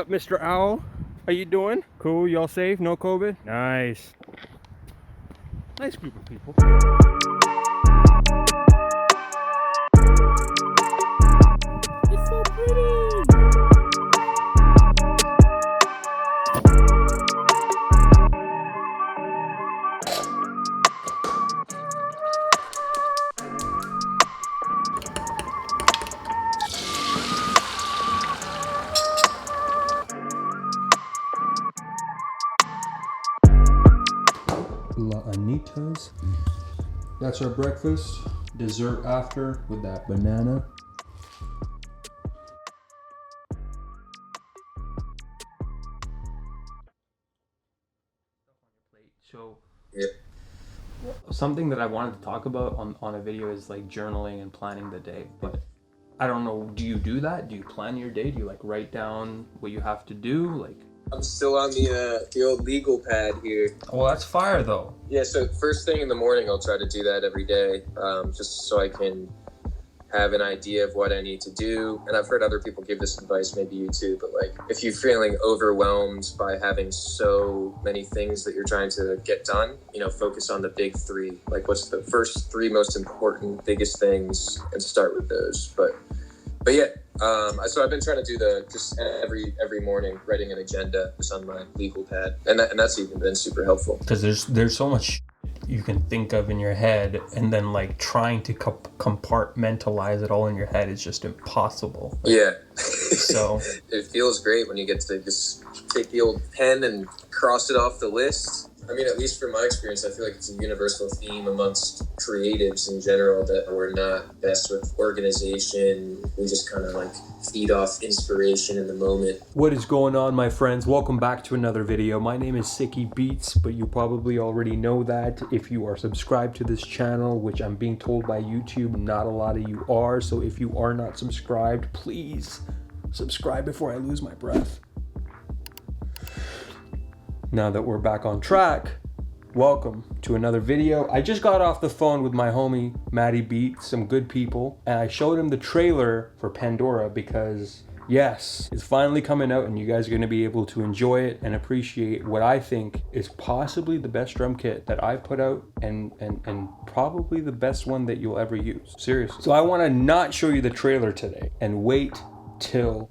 up, Mr. Owl? How you doing? Cool, y'all safe? No COVID? Nice. Nice group of people. It's so pretty! La Anitas. That's our breakfast. Dessert after with that banana. So yeah. Something that I wanted to talk about on a video is like journaling and planning the day, but I don't know, do you do that? Do you plan your day? Do you like write down what you have to do? Like, I'm still on the old legal pad here. well, that's fire though. Yeah, so first thing in the morning, I'll try to do that every day, just so I can have an idea of what I need to do. And I've heard other people give this advice, maybe you too, but like if you're feeling overwhelmed by having so many things that you're trying to get done, you know, focus on the big three. Like what's the first three most important, biggest things, and start with those. But yeah, so I've been trying to do just every morning writing an agenda just on my legal pad, and that's even been super helpful. Because there's so much you can think of in your head, and then like trying to compartmentalize it all in your head is just impossible. Yeah. So it feels great when you get to just take the old pen and cross it off the list. I mean, at least from my experience, I feel like it's a universal theme amongst creatives in general that we're not best with organization. We just kind of like feed off inspiration in the moment. what is going on, my friends? Welcome back to another video. My name is SIKKY Beats, but you probably already know that if you are subscribed to this channel, which I'm being told by YouTube, not a lot of you are. So if you are not subscribed, please subscribe before I lose my breath. Now that we're back on track, welcome to another video. I just got off the phone with my homie Matty Beats, some good people, and I showed him the trailer for Pandora because yes, it's finally coming out and you guys are going to be able to enjoy it and appreciate what I think is possibly the best drum kit that I've put out and probably the best one that you'll ever use. Seriously. So I want to not show you the trailer today and wait till,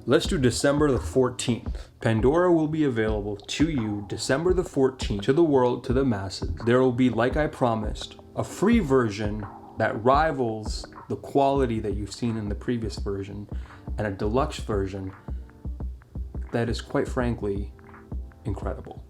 let's do December the 14th. Pandora will be available to you December the 14th, to the world, to the masses. There will be, like I promised, a free version that rivals the quality that you've seen in the previous version, and a deluxe version that is quite frankly incredible.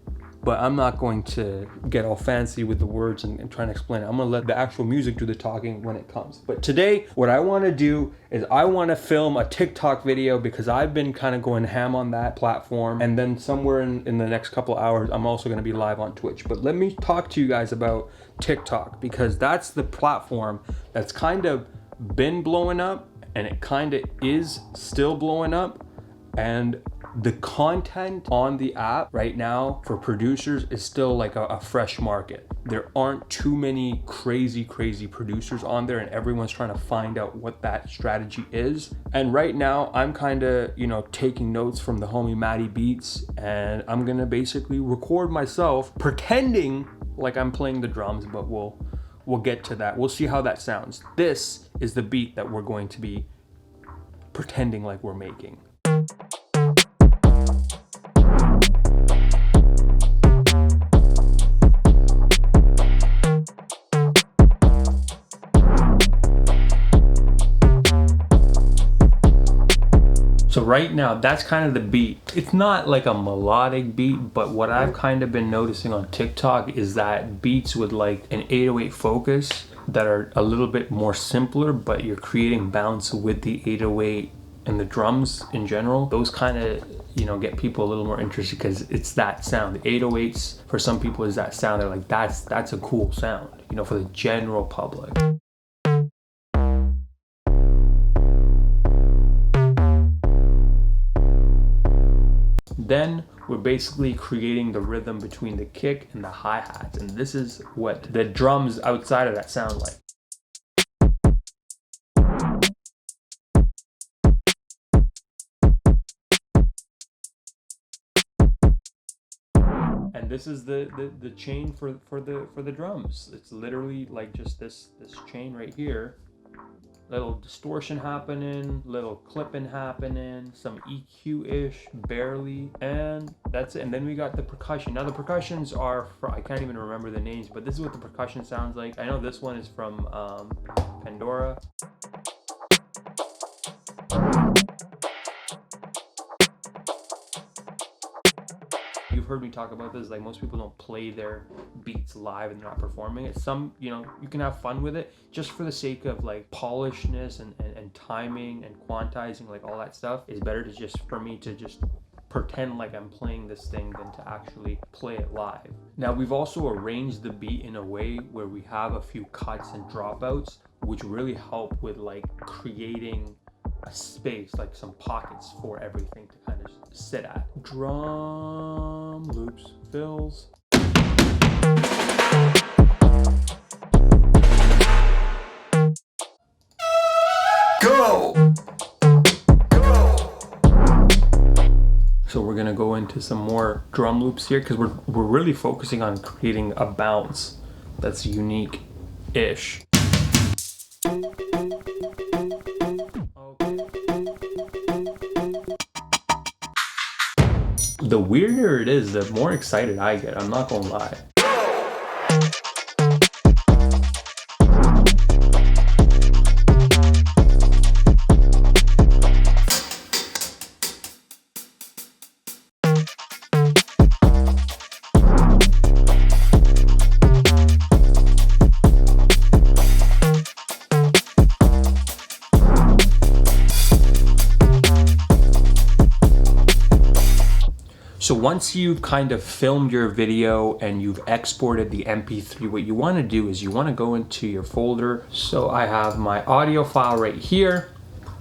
But I'm not going to get all fancy with the words and trying to explain it. I'm gonna let the actual music do the talking when it comes. But today, what I wanna do is I wanna film a TikTok video because I've been kind of going ham on that platform. And then somewhere in the next couple hours, I'm also gonna be live on Twitch. But let me talk to you guys about TikTok because that's the platform that's kind of been blowing up and it kind of is still blowing up. And the content on the app right now for producers is still like a fresh market. There aren't too many crazy producers on there and everyone's trying to find out what that strategy is. And right now I'm kind of, you know, taking notes from the homie Matty Beats, and I'm gonna basically record myself pretending like I'm playing the drums, but we'll get to that. We'll see how that sounds. This is the beat that we're going to be pretending like we're making. So right now, that's kind of the beat. It's not like a melodic beat, but what I've kind of been noticing on TikTok is that beats with like an 808 focus that are a little bit more simpler, but you're creating bounce with the 808 and the drums in general. Those kind of, you know, get people a little more interested because it's that sound. The 808s for some people is that sound. They're like, that's a cool sound, you know, for the general public. Then we're basically creating the rhythm between the kick and the hi-hats, and this is what the drums outside of that sound like. And this is the chain for the drums. It's literally like just this chain right here. Little distortion happening, little clipping happening, some EQ-ish, barely, and that's it. And then we got the percussion. Now the percussions are from, I can't even remember the names, but this is what the percussion sounds like. I know this one is from Pandora. You've heard me talk about this, like most people don't play their beats live and they're not performing it. Some, you know, you can have fun with it just for the sake of like polishedness and timing and quantizing, like all that stuff. It's better to just, for me to just pretend like I'm playing this thing than to actually play it live. Now we've also arranged the beat in a way where we have a few cuts and dropouts, which really help with like creating a space, like some pockets for everything to kind of sit at. Drum loops, fills. Go! So we're gonna go into some more drum loops here because we're really focusing on creating a bounce that's unique-ish. The weirder it is, the more excited I get, I'm not gonna lie. So once you've kind of filmed your video and you've exported the MP3, what you want to do is you want to go into your folder. So I have my audio file right here.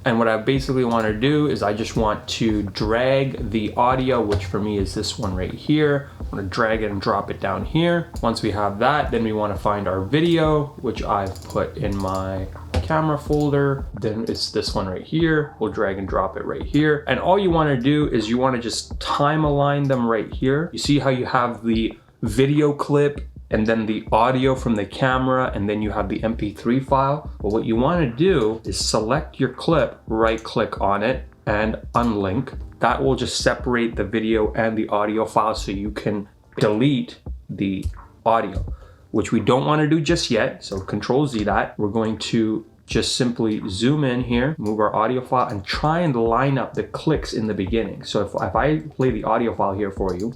And what I basically want to do is I just want to drag the audio, which for me is this one right here. I want to drag it and drop it down here. Once we have that, then we want to find our video, which I've put in my camera folder. Then it's this one right here. We'll drag and drop it right here. And all you want to do is you want to just time align them right here. You see how you have the video clip and then the audio from the camera, and then you have the MP3 file. Well, what you want to do is select your clip, right click on it and unlink. That will just separate the video and the audio file so you can delete the audio, which we don't want to do just yet. So Control Z that. We're going to just simply zoom in here, move our audio file and try and line up the clicks in the beginning. So if I play the audio file here for you,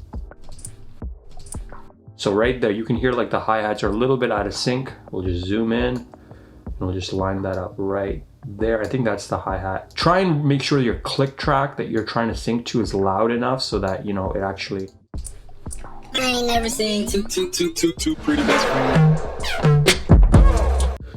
so right there, you can hear like the hi-hats are a little bit out of sync. We'll just zoom in and we'll just line that up right there. I think that's the hi-hat. Try and make sure your click track that you're trying to sync to is loud enough so that, you know, it actually... I ain't never seen two pretty best friends.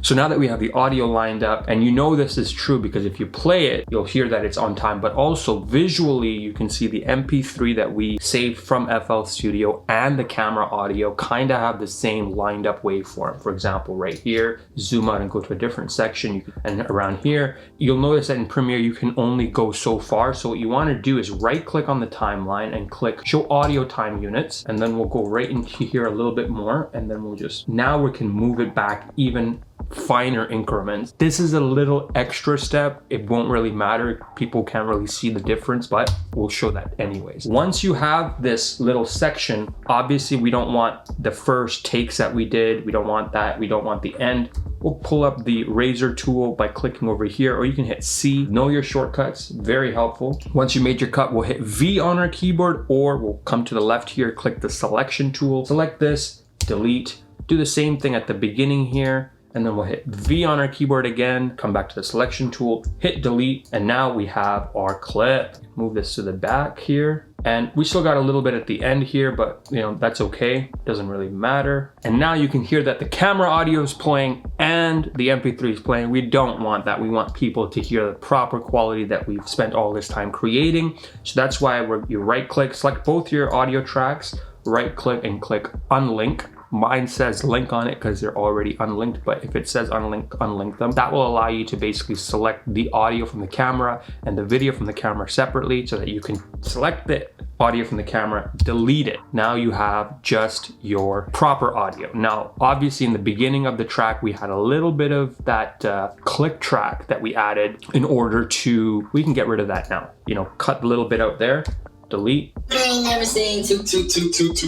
So now that we have the audio lined up, and you know this is true because if you play it, you'll hear that it's on time, but also visually, you can see the MP3 that we saved from FL Studio and the camera audio kind of have the same lined up waveform. For example, right here, zoom out and go to a different section, and around here, you'll notice that in Premiere, you can only go so far. So what you want to do is right click on the timeline and click show audio time units, and then we'll go right into here a little bit more, and then we'll just, now we can move it back even finer increments. This is a little extra step. It won't really matter. People can't really see the difference, but we'll show that anyways. Once you have this little section, obviously we don't want the first takes that we did. We don't want that. We don't want the end. We'll pull up the razor tool by clicking over here, or you can hit C. Know your shortcuts, very helpful. Once you made your cut, we'll hit V on our keyboard, or we'll come to the left here, click the selection tool, select this, delete, do the same thing at the beginning here, and then we'll hit V on our keyboard again, come back to the selection tool, hit delete, and now we have our clip. Move this to the back here. And we still got a little bit at the end here, but you know, that's okay. Doesn't really matter. And now you can hear that the camera audio is playing and the MP3 is playing. We don't want that. We want people to hear the proper quality that we've spent all this time creating. So that's why you right click, select both your audio tracks, right click and click unlink. Mine says link on it because they're already unlinked, but if it says unlink them, that will allow you to basically select the audio from the camera and the video from the camera separately so that you can select the audio from the camera, delete it. Now you have just your proper audio. Now, obviously in the beginning of the track, we had a little bit of that click track that we added in order to, we can get rid of that now. You know, cut a little bit out there, delete. I ain't never seen two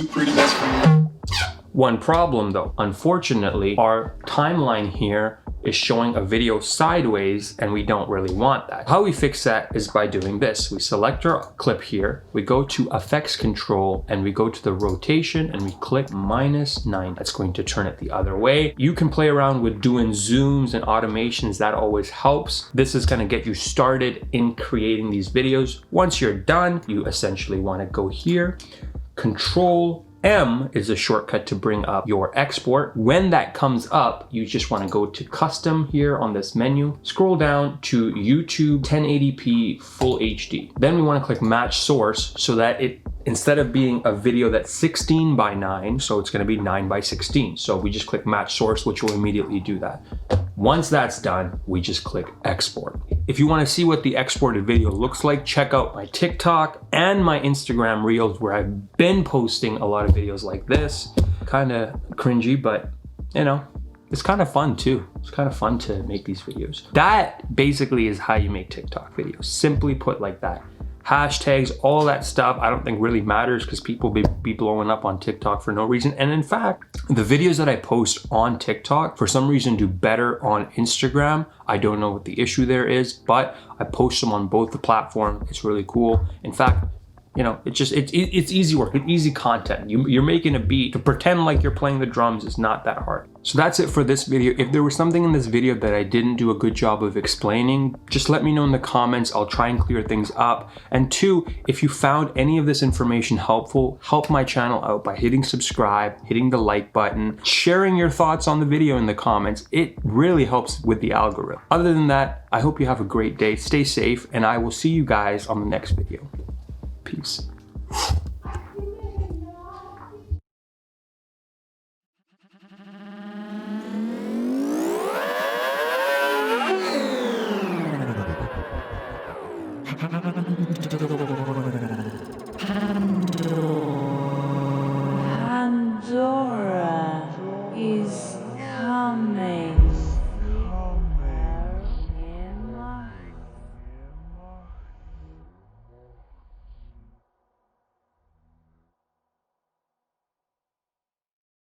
pretty best friends. One problem though, unfortunately, our timeline here is showing a video sideways and we don't really want that. How we fix that is by doing this. We select our clip here, we go to effects control and we go to the rotation and we click -9. That's going to turn it the other way. You can play around with doing zooms and automations, that always helps. This is gonna get you started in creating these videos. Once you're done, you essentially wanna go here, Control M is a shortcut to bring up your export. When that comes up, you just want to go to custom here on this menu, scroll down to YouTube 1080p full HD. Then we want to click match source so that it, instead of being a video that's 16:9, so it's going to be 9:16. So we just click match source, which will immediately do that. Once that's done, we just click export. If you want to see what the exported video looks like, check out my TikTok and my Instagram Reels where I've been posting a lot of videos like this. Kind of cringy, but you know, it's kind of fun too. It's kind of fun to make these videos. That basically is how you make TikTok videos. Simply put like that. Hashtags, all that stuff, I don't think really matters because people be blowing up on TikTok for no reason. And in fact, the videos that I post on TikTok for some reason do better on Instagram. I don't know what the issue there is, but I post them on both the platforms. It's really cool. In fact, you know, it's easy work, it's easy content. You're making a beat. To pretend like you're playing the drums is not that hard. So that's it for this video. If there was something in this video that I didn't do a good job of explaining, just let me know in the comments. I'll try and clear things up. And two, if you found any of this information helpful, help my channel out by hitting subscribe, hitting the like button, sharing your thoughts on the video in the comments. It really helps with the algorithm. Other than that, I hope you have a great day. Stay safe, and I will see you guys on the next video. Peace. Pandora is